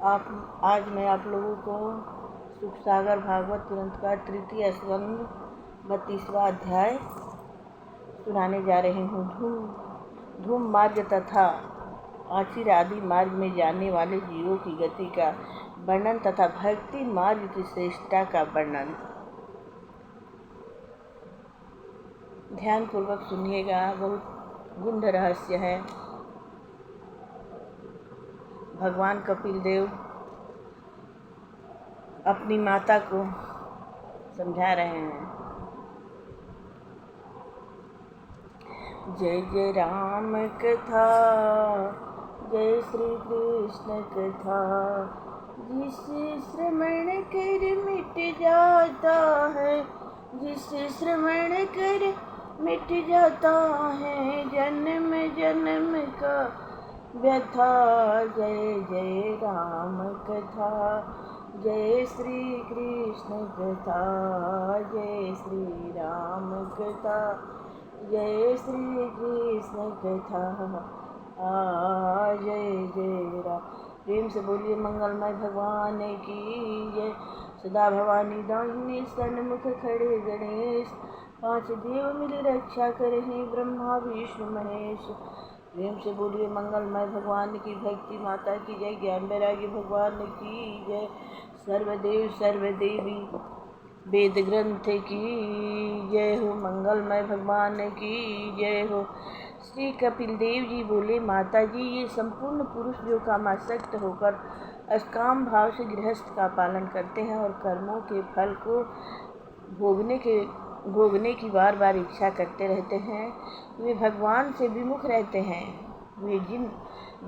आज मैं आप लोगों को सुखसागर भागवत ग्रंथ का तृतीय स्कंद 32वां अध्याय सुनाने जा रहे हूँ। धूम मार्ग तथा आचिर आदि मार्ग में जाने वाले जीवों की गति का वर्णन तथा भक्ति मार्ग की श्रेष्ठता का वर्णन। ध्यान पूर्वक सुनिएगा, बहुत गूढ़ रहस्य है। भगवान कपिल देव अपनी माता को समझा रहे हैं। जय जय राम कथा, जय श्री कृष्ण कथा, जिसे श्रवण कर मिट जाता है, जिसे श्रवण कर मिट जाता है जन्म जन्म का व्यथा। जय जय राम कथा, जय श्री कृष्ण कथा, जय श्री राम कथा, जय श्री कृष्ण कथा। जय जय राम। प्रेम से बोलिए मंगलमय भगवान की जय। सदा भवानी दाहिने सन्मुख खड़े गणेश, पांच देव मिल रक्षा करें ब्रह्मा विष्णु महेश। प्रेम से बोलिए मंगलमय भगवान की, भक्ति माता की जय, ज्ञान वैराग्य भगवान की जय, सर्वदेव सर्वदेवी वेद ग्रंथ की जय हो, मंगलमय भगवान की जय हो। श्री कपिल देव जी बोले, माता जी, ये संपूर्ण पुरुष जो कामासक्त होकर अस्काम भाव से गृहस्थ का पालन करते हैं और कर्मों के फल को भोगने की बार बार इच्छा करते रहते हैं, वे भगवान से विमुख रहते हैं। वे जिन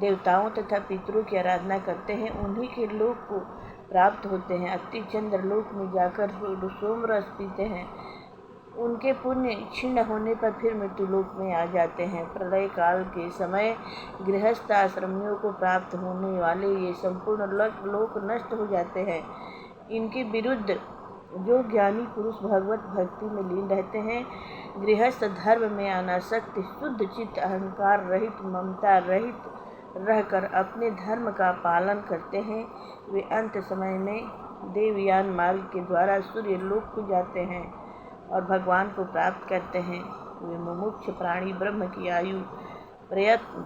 देवताओं तथा पितरों की आराधना करते हैं उन्हीं के लोक को प्राप्त होते हैं। अति चंद्रलोक में जाकर सोम रस पीते हैं, उनके पुण्य क्षीण होने पर फिर मृत्युलोक में आ जाते हैं। प्रलय काल के समय गृहस्थ आश्रमियों को प्राप्त होने वाले ये संपूर्ण लोक नष्ट हो जाते हैं। इनके विरुद्ध जो ज्ञानी पुरुष भगवत भक्ति में लीन रहते हैं, गृहस्थ धर्म में अनासक्त शुद्ध चित्त अहंकार रहित ममता रहित रहकर अपने धर्म का पालन करते हैं, वे अंत समय में देवयान मार्ग के द्वारा सूर्य लोक को जाते हैं और भगवान को प्राप्त करते हैं। वे मुमुक्ष प्राणी ब्रह्म की आयु प्रयत्न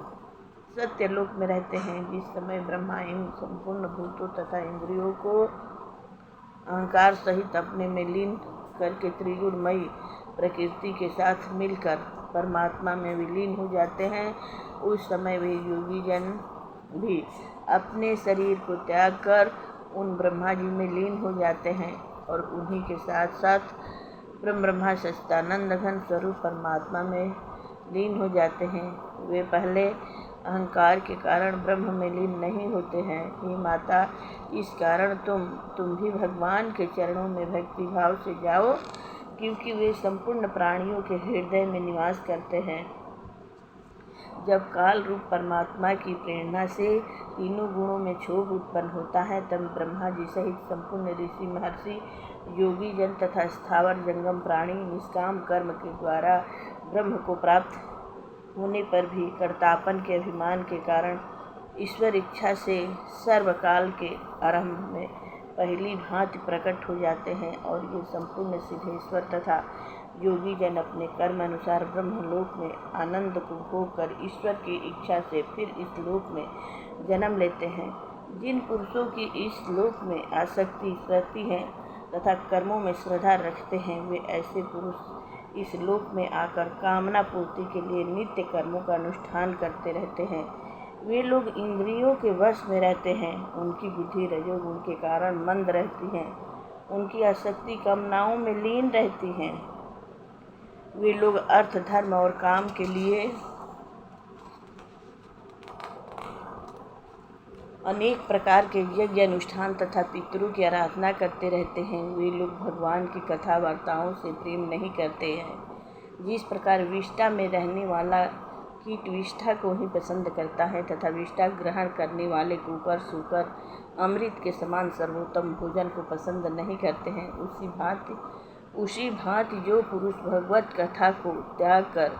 सत्यलोक में रहते हैं, जिस समय ब्रह्मा इन संपूर्ण भूतों तथा इंद्रियों को अहंकार सहित अपने में लीन करके त्रिगुणमयी प्रकृति के साथ मिलकर परमात्मा में विलीन हो जाते हैं। उस समय वे योगी जन भी अपने शरीर को त्याग कर उन ब्रह्मा जी में लीन हो जाते हैं और उन्हीं के साथ साथ ब्रह्मा सच्चिदानंद घन स्वरूप परमात्मा में लीन हो जाते हैं। वे पहले अहंकार के कारण ब्रह्म में लीन नहीं होते हैं। हे माता, इस कारण तुम भी भगवान के चरणों में भक्ति भाव से जाओ, क्योंकि वे संपूर्ण प्राणियों के हृदय में निवास करते हैं। जब काल रूप परमात्मा की प्रेरणा से तीनों गुणों में क्षोभ उत्पन्न होता है, तब ब्रह्मा जी सहित संपूर्ण ऋषि महर्षि योगी जन तथा स्थावर जंगम प्राणी निष्काम कर्म के द्वारा ब्रह्म को प्राप्त होने पर भी कर्तापन के अभिमान के कारण ईश्वर इच्छा से सर्वकाल के आरंभ में पहली भांति प्रकट हो जाते हैं और ये संपूर्ण सिद्धेश्वर तथा योगी जन अपने कर्म अनुसार ब्रह्मलोक में आनंद को भोग कर ईश्वर की इच्छा से फिर इस लोक में जन्म लेते हैं। जिन पुरुषों की इस लोक में आसक्ति रहती है तथा कर्मों में श्रद्धा रखते हैं, वे ऐसे पुरुष इस लोक में आकर कामना पूर्ति के लिए नित्य कर्मों का अनुष्ठान करते रहते हैं। वे लोग इंद्रियों के वश में रहते हैं, उनकी बुद्धि रजोगुण के कारण मंद रहती है, उनकी आसक्ति कामनाओं में लीन रहती है। वे लोग अर्थ धर्म और काम के लिए अनेक प्रकार के यज्ञ अनुष्ठान तथा पितरों की आराधना करते रहते हैं। वे लोग भगवान की कथा वार्ताओं से प्रेम नहीं करते हैं। जिस प्रकार विष्ठा में रहने वाला कीट विष्ठा को ही पसंद करता है तथा विष्ठा ग्रहण करने वाले कुकर सूकर अमृत के समान सर्वोत्तम भोजन को पसंद नहीं करते हैं, उसी भांति जो पुरुष भगवत कथा को त्याग कर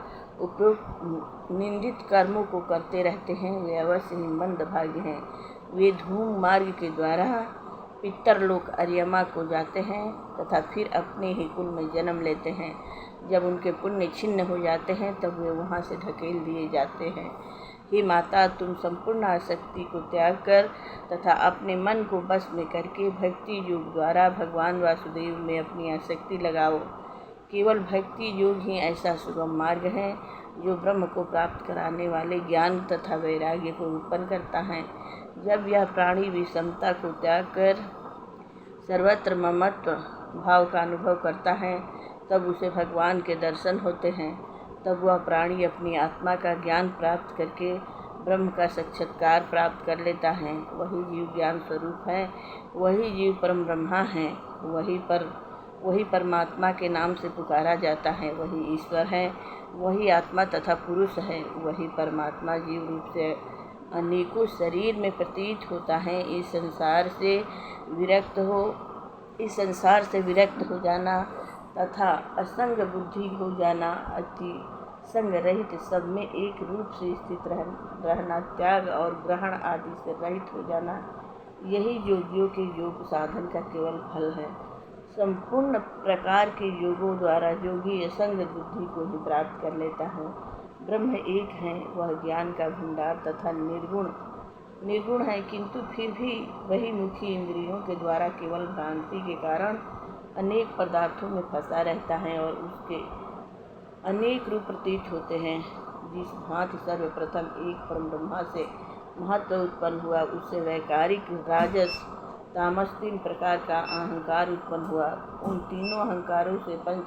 उपरोक्त निंदित कर्मों को करते रहते हैं, वे अवश्य ही मंदभागी हैं। वे धूम मार्ग के द्वारा पितरलोक अर्यमा को जाते हैं तथा फिर अपने ही कुल में जन्म लेते हैं। जब उनके पुण्य छिन्न हो जाते हैं तब वे वहाँ से ढकेल दिए जाते हैं। हे माता, तुम संपूर्ण आसक्ति को त्याग कर तथा अपने मन को बस में करके भक्ति योग द्वारा भगवान वासुदेव में अपनी आसक्ति लगाओ। केवल भक्ति योग ही ऐसा सुगम मार्ग है जो ब्रह्म को प्राप्त कराने वाले ज्ञान तथा वैराग्य को उत्पन्न करता है। जब यह प्राणी विषमता को त्याग कर सर्वत्र ममत्व भाव का अनुभव करता है तब उसे भगवान के दर्शन होते हैं। तब वह प्राणी अपनी आत्मा का ज्ञान प्राप्त करके ब्रह्म का साक्षात्कार प्राप्त कर लेता है। वही जीव ज्ञान स्वरूप है, वही जीव परम ब्रह्मा है, वही परमात्मा के नाम से पुकारा जाता है, वही ईश्वर है, वही आत्मा तथा पुरुष है, वही परमात्मा जीव रूप से अनेकों शरीर में प्रतीत होता है। इस संसार से विरक्त हो जाना तथा असंग बुद्धि हो जाना, अति संग रहित सब में एक रूप से स्थित रहना, त्याग और ग्रहण आदि से रहित हो जाना, यही योगियों के योग साधन का केवल फल है। संपूर्ण प्रकार के योगों द्वारा योगी असंग बुद्धि को ही प्राप्त कर लेता है। ब्रह्म एक है, वह ज्ञान का भंडार तथा निर्गुण है, किंतु फिर भी वही मुखी इंद्रियों के द्वारा केवल भ्रांति के कारण अनेक पदार्थों में फंसा रहता है और उसके अनेक रूप प्रतीत होते हैं। जिस भांति सर्वप्रथम एक परम ब्रह्मा से महत्व उत्पन्न हुआ, उससे वैकारिक, राजस, तामस 3 प्रकार का अहंकार उत्पन्न हुआ। उन तीनों अहंकारों से पंच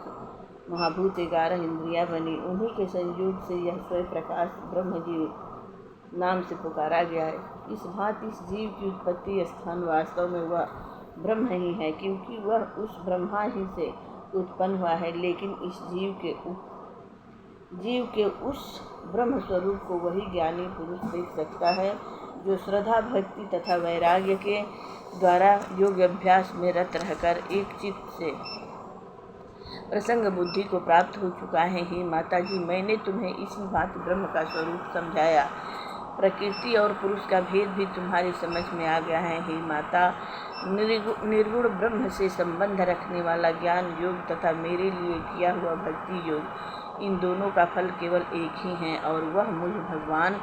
महाभूत 11 इंद्रियां बनी। उन्हीं के संयोग से यह स्वयं प्रकाश ब्रह्म जीव नाम से पुकारा गया है। इस भांति इस जीव की उत्पत्ति स्थान वास्तव में वह ब्रह्म ही है, क्योंकि वह उस ब्रह्मा ही से उत्पन्न हुआ है। लेकिन इस जीव के उस ब्रह्म स्वरूप को वही ज्ञानी पुरुष देख सकता है जो श्रद्धा, भक्ति तथा वैराग्य के द्वारा योग अभ्यास में रत रहकर एक चित्त से प्रसंग बुद्धि को प्राप्त हो चुका है। हे माता जी, मैंने तुम्हें इसी भांति ब्रह्म का स्वरूप समझाया। प्रकृति और पुरुष का भेद भी तुम्हारी समझ में आ गया है। हे माता, निर्गुण ब्रह्म से संबंध रखने वाला ज्ञान योग तथा मेरे लिए किया हुआ भक्ति योग, इन दोनों का फल केवल एक ही है और वह मुझ भगवान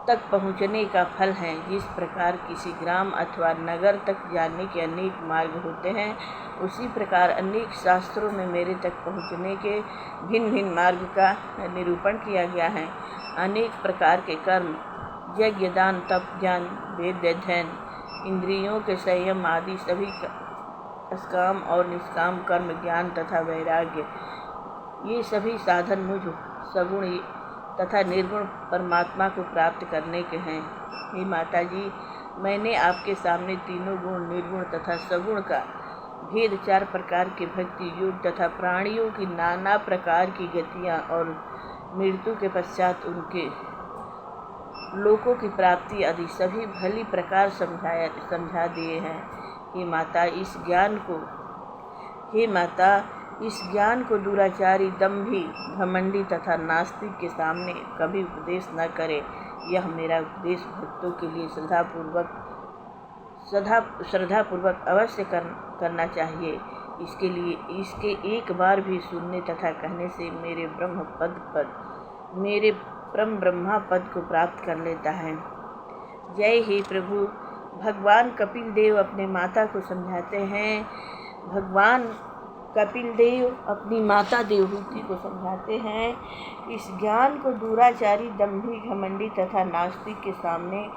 तक पहुँचने का फल है। जिस प्रकार किसी ग्राम अथवा नगर तक जाने के अनेक मार्ग होते हैं, उसी प्रकार अनेक शास्त्रों में मेरे तक पहुँचने के भिन्न भिन्न मार्ग का निरूपण किया गया है। अनेक प्रकार के कर्म, यज्ञ, दान, तप, ज्ञान, वेद अध्ययन, इंद्रियों के संयम आदि सभी सकाम और निष्काम कर्म, ज्ञान तथा वैराग्य, ये सभी साधन मुझ सगुण तथा निर्गुण परमात्मा को प्राप्त करने के हैं। हे माता जी, मैंने आपके सामने तीनों गुण, निर्गुण तथा सगुण का भेद, 4 प्रकार के भक्ति योग तथा प्राणियों की नाना प्रकार की गतियाँ और मृत्यु के पश्चात उनके लोकों की प्राप्ति आदि सभी भली प्रकार समझा दिए हैं। हे माता, इस ज्ञान को दुराचारी, दम्भी, घमंडी तथा नास्तिक के सामने कभी उपदेश न करे। यह मेरा उपदेश भक्तों के लिए श्रद्धापूर्वक अवश्य करना चाहिए। इसके एक बार भी सुनने तथा कहने से मेरे परम ब्रह्मा पद को प्राप्त कर लेता है। जय हे प्रभु। भगवान कपिल देव अपने माता को समझाते हैं। भगवान कपिल देव अपनी माता देवहूति को समझाते हैं। इस ज्ञान को दुराचारी, दम्भी, घमंडी तथा नास्तिक के सामने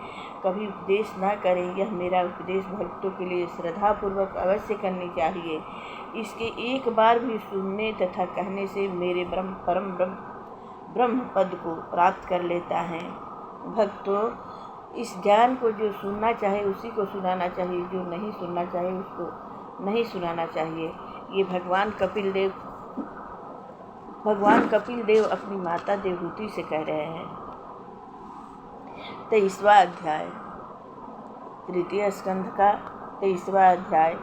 कभी उपदेश न करें। यह मेरा उपदेश भक्तों के लिए श्रद्धापूर्वक अवश्य करनी चाहिए। इसके एक बार भी सुनने तथा कहने से मेरे परम ब्रह्म पद को प्राप्त कर लेता है। भक्तों, इस ज्ञान को जो सुनना चाहे उसी को सुनाना चाहिए, जो नहीं सुनना चाहे उसको नहीं सुनाना चाहिए। ये भगवान कपिल देव अपनी माता देवहूति से कह रहे हैं। 23वां अध्याय, तृतीय स्कंध का 23वां अध्याय।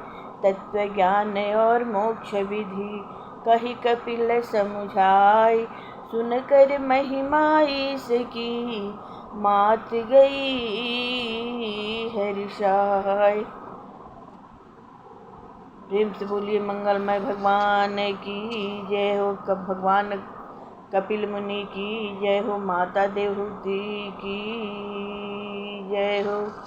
तत्व ज्ञान और मोक्ष विधि कही कपिल समुझाई, सुनकर महिमा इसकी मात गई है रिसाई। प्रेम से बोलिए मंगलमय भगवान की जय हो। कब भगवान कपिल मुनि की जय हो। माता देवहूति की जय हो।